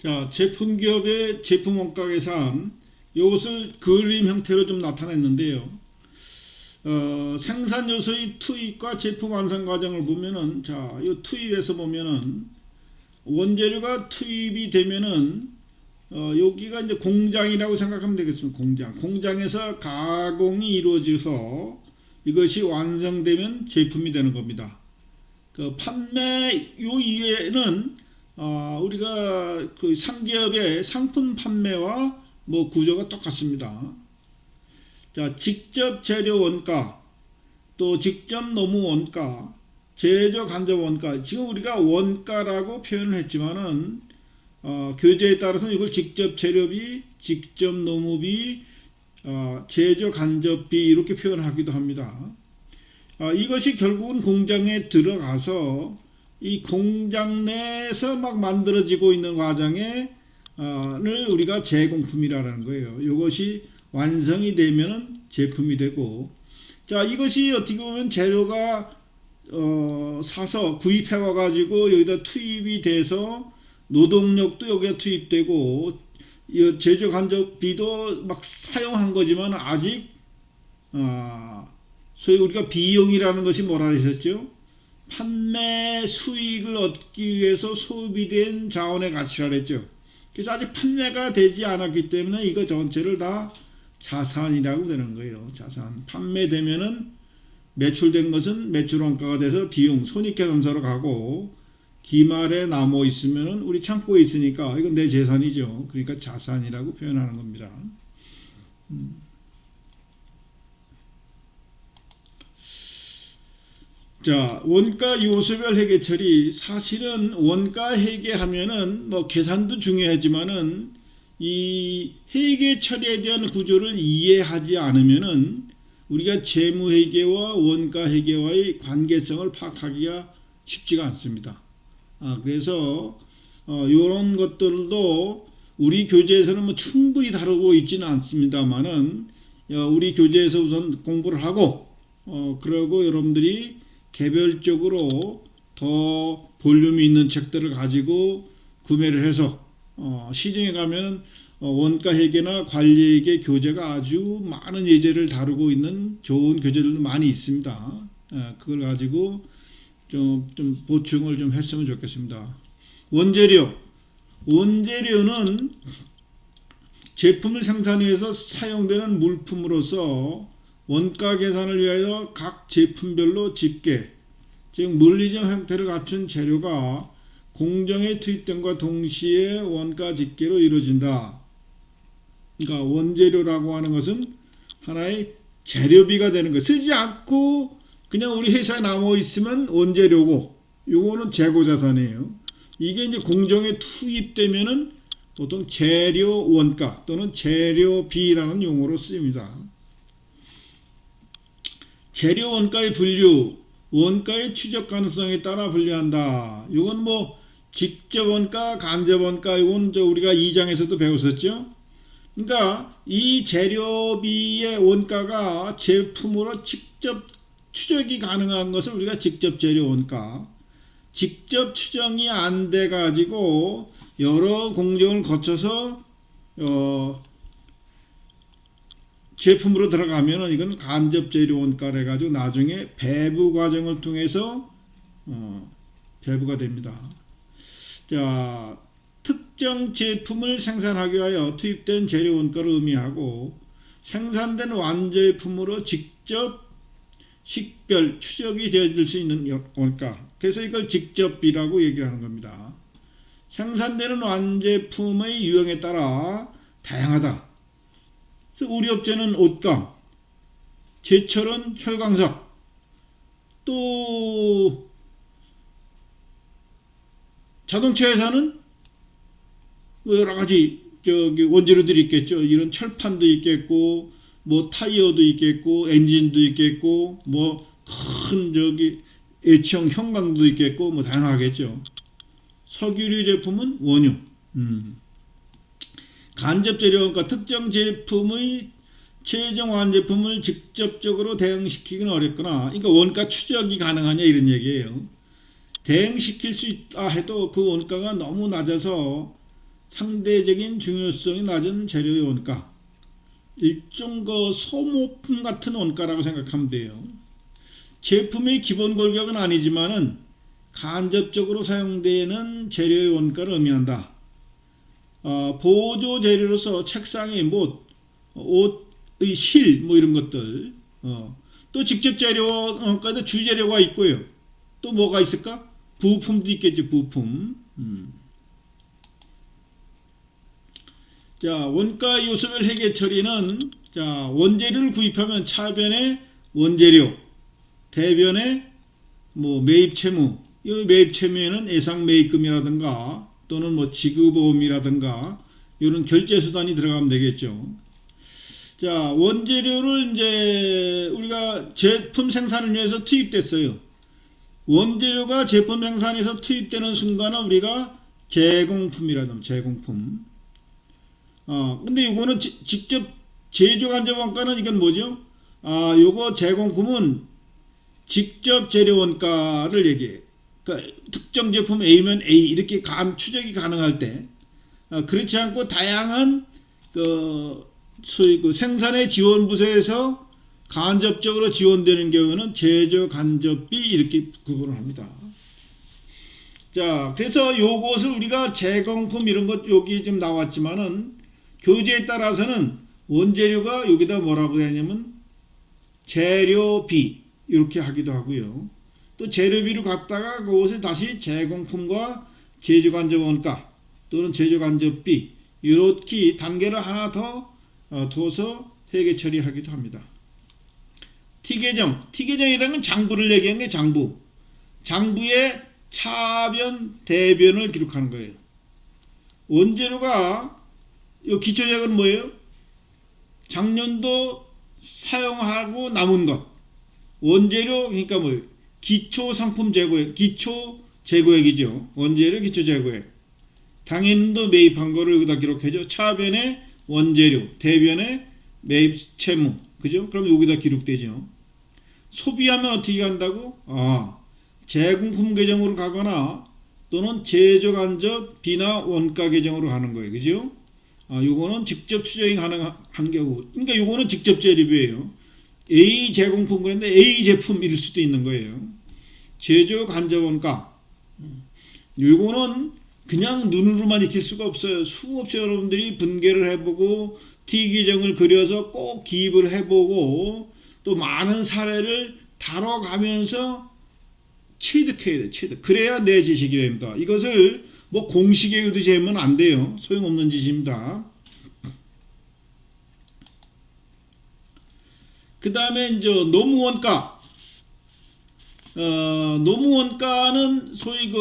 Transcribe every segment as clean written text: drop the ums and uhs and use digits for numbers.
자, 제품기업의 제품 원가 계산, 이것을 그림 형태로 좀 나타냈는데요. 생산 요소의 투입과 제품 완성 과정을 보면은, 자, 이 투입에서 보면은 원재료가 투입이 되면은 여기가 이제 공장이라고 생각하면 되겠습니다. 공장에서 가공이 이루어져서 이것이 완성되면 제품이 되는 겁니다. 그 판매 요 이외에는 우리가 그 상기업의 상품 판매와 뭐 구조가 똑같습니다. 자, 직접 재료 원가, 또 직접 노무 원가, 제조 간접 원가. 지금 우리가 원가라고 표현을 했지만은 교재에 따라서는 이걸 직접 재료비, 직접 노무비, 제조 간접비 이렇게 표현하기도 합니다. 이것이 결국은 공장에 들어가서 이 공장 내에서 막 만들어지고 있는 과정을 우리가 제공품이라는 거예요. 이것이 완성이 되면은 제품이 되고, 자, 이것이 어떻게 보면 재료가 사서 구입해 와 가지고 여기다 투입이 돼서 노동력도 여기에 투입되고 제조 간접비도 막 사용한 거지만 아직 소위 우리가 비용이라는 것이 뭐라 그러셨죠? 판매 수익을 얻기 위해서 소비된 자원의 가치라 그랬죠. 그래서 아직 판매가 되지 않았기 때문에 이거 전체를 다 자산이라고 되는 거예요. 자산. 판매되면은 매출된 것은 매출원가가 돼서 비용, 손익계산서로 가고, 기말에 남아 있으면은 우리 창고에 있으니까 이건 내 재산이죠. 그러니까 자산이라고 표현하는 겁니다. 자, 원가 요소별 회계 처리. 사실은 원가 회계하면은 뭐 계산도 중요하지만은 이 회계 처리에 대한 구조를 이해하지 않으면은 우리가 재무 회계와 원가 회계와의 관계성을 파악하기가 쉽지가 않습니다. 그래서 이런 것들도 우리 교재에서는 뭐 충분히 다루고 있지는 않습니다만은 우리 교재에서 우선 공부를 하고 그러고 여러분들이 개별적으로 더 볼륨이 있는 책들을 가지고 구매를 해서 시중에 가면 원가 회계나 관리 회계 교재가 아주 많은 예제를 다루고 있는 좋은 교재들도 많이 있습니다. 그걸 가지고 좀 보충을 좀 했으면 좋겠습니다. 원재료는 제품을 생산하기 위해서 사용되는 물품으로서 원가 계산을 위하여 각 제품별로 집계, 즉 물리적 형태를 갖춘 재료가 공정에 투입됨과 동시에 원가 집계로 이루어진다. 그러니까 원재료라고 하는 것은 하나의 재료비가 되는 거. 쓰지 않고 그냥 우리 회사에 남아 있으면 원재료고, 요거는 재고자산이에요. 이게 이제 공정에 투입되면은 보통 재료 원가 또는 재료비라는 용어로 쓰입니다. 재료 원가의 분류, 원가의 추적 가능성에 따라 분류한다. 이건 뭐 직접 원가, 간접 원가, 이건 우리가 2장에서도 배웠었죠. 그러니까 이 재료비의 원가가 제품으로 직접 추적이 가능한 것을 우리가 직접 재료 원가, 직접 추정이 안 돼 가지고 여러 공정을 거쳐서 제품으로 들어가면은 이건 간접 재료 원가를 해가지고 나중에 배부 과정을 통해서 배부가 됩니다. 자, 특정 제품을 생산하기 위하여 투입된 재료 원가를 의미하고, 생산된 완제품으로 직접 식별 추적이 되어질 수 있는 원가, 그래서 이걸 직접비라고 얘기를 하는 겁니다. 생산되는 완제품의 유형에 따라 다양하다. 우리 업체는 옷감, 제철은 철광석, 또 자동차 회사는 뭐 여러 가지 원재료들이 있겠죠. 이런 철판도 있겠고, 뭐 타이어도 있겠고, 엔진도 있겠고, 뭐 큰 H형 형광도 있겠고, 뭐 다양하겠죠. 석유류 제품은 원유. 간접 재료원가, 특정 제품의 최종 완제품을 직접적으로 대응시키기는 어렵거나, 그러니까 원가 추적이 가능하냐 이런 얘기예요. 대응시킬 수 있다 해도 그 원가가 너무 낮아서 상대적인 중요성이 낮은 재료의 원가, 일종 그 소모품 같은 원가라고 생각하면 돼요. 제품의 기본 골격은 아니지만은 간접적으로 사용되는 재료의 원가를 의미한다. 보조 재료로서 책상의 못, 옷의 실, 뭐 이런 것들. 또 직접 재료 원가도 주재료가 있고요. 또 뭐가 있을까? 부품도 있겠죠. 부품. 자, 원가 요소별 회계 처리는 자, 원재료를 구입하면 차변에 원재료, 대변에 뭐 매입 채무, 이 매입 채무에는 예상 매입금이라든가 또는 뭐 지급보험이라든가 이런 결제 수단이 들어가면 되겠죠. 자, 원재료를 이제 우리가 제품 생산을 위해서 투입됐어요. 원재료가 제품 생산에서 투입되는 순간은 우리가 제공품이라든 제공품. 근데 이거는 직접 제조 간접 원가는 이건 뭐죠? 요거 제공품은 직접 재료 원가를 얘기해. 그러니까 특정 제품 A면 A 이렇게 추적이 가능할 때, 그렇지 않고 다양한 소위 생산의 지원 부서에서 간접적으로 지원되는 경우는 제조 간접비 이렇게 구분을 합니다. 자, 그래서 요것을 우리가 제공품 이런 것 여기 좀 나왔지만은 교재에 따라서는 원재료가 여기다 뭐라고 하냐면 재료비 이렇게 하기도 하고요. 또 재료비를 갖다가 그것을 다시 제공품과 제조간접 원가 또는 제조간접비 이렇게 단계를 하나 더 둬서 회계 처리하기도 합니다. T계정이라는 건 장부를 얘기하는 게 장부. 장부에 차변, 대변을 기록하는 거예요. 원재료가 이 기초재고는 뭐예요? 작년도 사용하고 남은 것. 원재료 그러니까 뭐예요? 기초 상품 재고액, 기초 재고액이죠. 원재료 기초 재고액. 당연도 매입한 거를 여기다 기록해줘. 차변에 원재료, 대변에 매입 채무. 그죠? 그럼 여기다 기록되죠. 소비하면 어떻게 간다고? 제공품 계정으로 가거나 또는 제조 간접 비나 원가 계정으로 가는 거예요. 그죠? 요거는 직접 추정이 가능한 경우. 그러니까 요거는 직접 재료비예요. A 제공품 그런데 A 제품 이럴 수도 있는 거예요. 제조 간접 원가. 요거는 그냥 눈으로만 익힐 수가 없어요. 수없이 여러분들이 분계를 해보고 T 계정을 그려서 꼭 기입을 해보고 또 많은 사례를 다뤄가면서 체득해야 돼. 체득. 그래야 내 지식이 됩니다. 이것을 뭐 공식에 의지하면 안 돼요. 소용없는 짓입니다. 그 다음에 이제 노무원가. 노무원가는 소위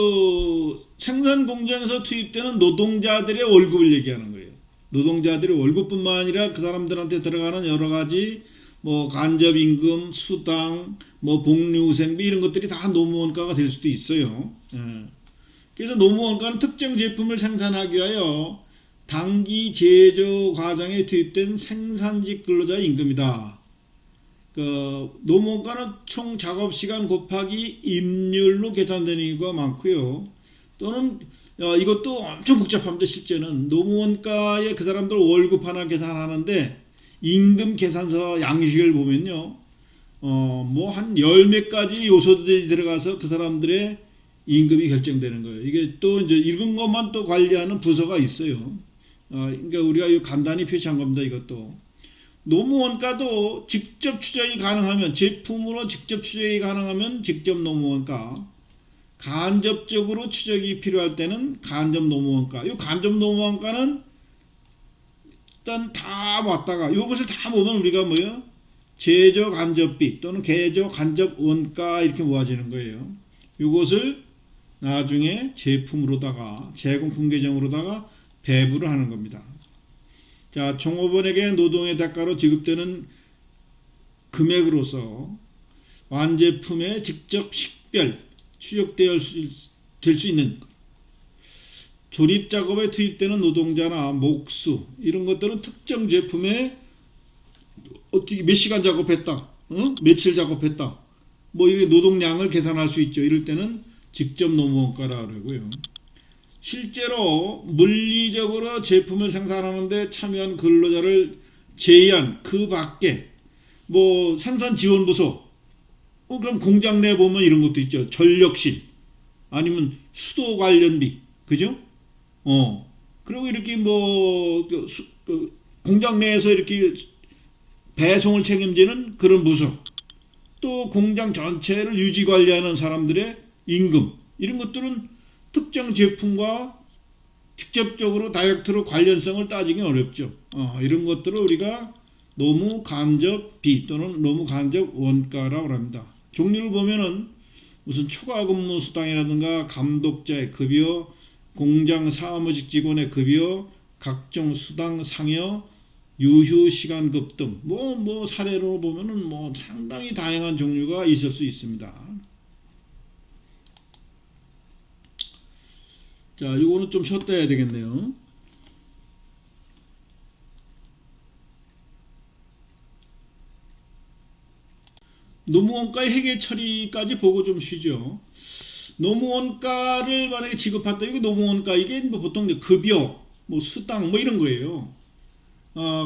생산 공장에서 투입되는 노동자들의 월급을 얘기하는 거예요. 노동자들의 월급뿐만 아니라 그 사람들한테 들어가는 여러 가지 뭐 간접임금, 수당, 뭐 복리후생비 이런 것들이 다 노무원가가 될 수도 있어요. 그래서 노무원가는 특정 제품을 생산하기 위하여 단기 제조 과정에 투입된 생산직 근로자 임금이다. 노무원가는 총 작업시간 곱하기 임률로 계산되는 경우가 많고요. 또는 이것도 엄청 복잡합니다. 실제는 노무원가에 그 사람들 월급 하나 계산하는데 임금 계산서 양식을 보면요, 뭐 한 열 몇 가지 요소들이 들어가서 그 사람들의 임금이 결정되는 거예요. 이게 또 이제 읽은 것만 또 관리하는 부서가 있어요. 그러니까 우리가 이 간단히 표시한 겁니다. 이것도 노무원가도 직접 추적이 가능하면, 제품으로 직접 추적이 가능하면 직접 노무원가, 간접적으로 추적이 필요할 때는 간접 노무원가. 이 간접 노무원가는 일단 다 왔다가 이것을 다 모으면 우리가 뭐예요? 제조 간접비 또는 개조 간접 원가 이렇게 모아지는 거예요. 이것을 나중에 제품으로다가 제공품 계정으로다가 배부를 하는 겁니다. 자, 종업원에게 노동의 대가로 지급되는 금액으로서 완제품의 직접 식별 추적될 수 있는 조립 작업에 투입되는 노동자나 목수 이런 것들은 특정 제품에 어떻게 몇 시간 작업했다, 며칠 작업했다, 뭐 이렇게 노동량을 계산할 수 있죠. 이럴 때는 직접 노무원가라 그러고요. 실제로 물리적으로 제품을 생산하는데 참여한 근로자를 제외한 그 밖에 뭐 생산지원부서, 그럼 공장 내 보면 이런 것도 있죠. 전력실 아니면 수도 관련비, 그죠? 그리고 이렇게 뭐 공장 내에서 이렇게 배송을 책임지는 그런 부서, 또 공장 전체를 유지 관리하는 사람들의 임금, 이런 것들은 특정 제품과 직접적으로 다이렉트로 관련성을 따지기는 어렵죠. 이런 것들을 우리가 노무 간접 비 또는 노무 간접 원가라고 합니다. 종류를 보면은 무슨 초과 근무 수당이라든가 감독자의 급여, 공장 사무직 직원의 급여, 각종 수당 상여, 유휴 시간급 등 뭐 사례로 보면은 뭐 상당히 다양한 종류가 있을 수 있습니다. 자, 이거는 좀 쉬었다 해야 되겠네요. 노무원가의 회계 처리까지 보고 좀 쉬죠. 노무원가를 만약에 지급한다, 이거 노무원가, 이게 뭐 보통 급여, 뭐 수당, 뭐 이런 거예요.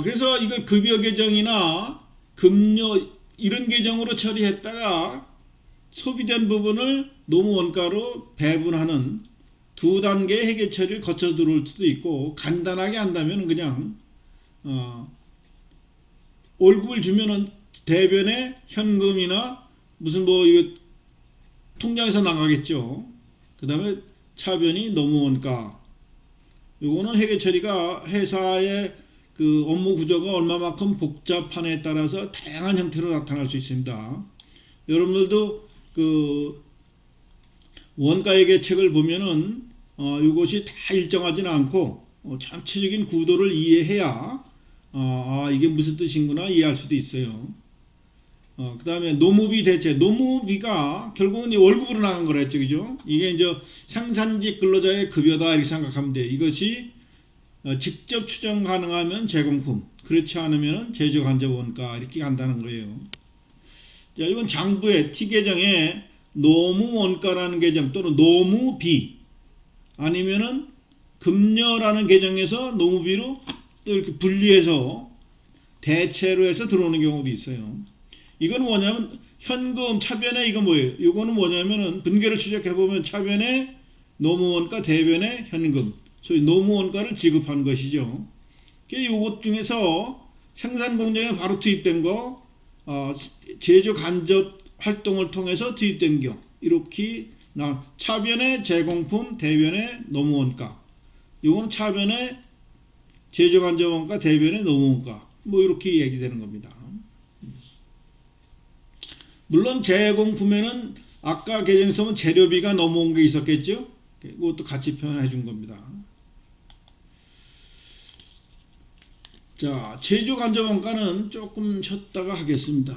그래서 이걸 급여 계정이나 급료 이런 계정으로 처리했다가 소비된 부분을 노무원가로 배분하는 두 단계의 회계 처리를 거쳐 들어올 수도 있고, 간단하게 한다면 그냥 월급을 주면은 대변에 현금이나 무슨 뭐 이거 통장에서 나가겠죠. 그 다음에 차변이 노무원가. 요거는 회계 처리가 회사의 그 업무 구조가 얼마만큼 복잡한에 따라서 다양한 형태로 나타날 수 있습니다. 여러분들도 그 원가회계책을 보면은 이것이 다 일정하지는 않고 전체적인 구도를 이해해야 이게 무슨 뜻인구나 이해할 수도 있어요. 그 다음에 노무비 대체, 노무비가 결국은 월급으로 나간 거랬죠, 그죠? 이게 이제 생산직 근로자의 급여다 이렇게 생각하면 돼요. 이것이 직접 추정 가능하면 제공품, 그렇지 않으면 제조 간접 원가 이렇게 간다는 거예요. 자, 이건 장부의 T 계정에 노무원가라는 계정 또는 노무비 아니면은 급여라는 계정에서 노무비로 또 이렇게 분리해서 대체로 해서 들어오는 경우도 있어요. 이건 뭐냐면 현금 차변에 이거 뭐예요? 이거는 뭐냐면은 분계를 추적해 보면 차변에 노무원가, 대변에 현금, 소위 노무원가를 지급한 것이죠. 이것 중에서 생산 공장에 바로 투입된 거, 제조 간접 활동을 통해서 투입된 경 이렇게 차변에 제공품, 대변에 노무원가. 이거는 차변에 제조 간접 원가, 대변에 노무원가. 뭐 이렇게 얘기되는 겁니다. 물론 제공품에는 아까 계정에서 보면 재료비가 넘어온 게 있었겠죠. 그것도 같이 표현해 준 겁니다. 자, 제조 간접 원가는 조금 쉬었다가 하겠습니다.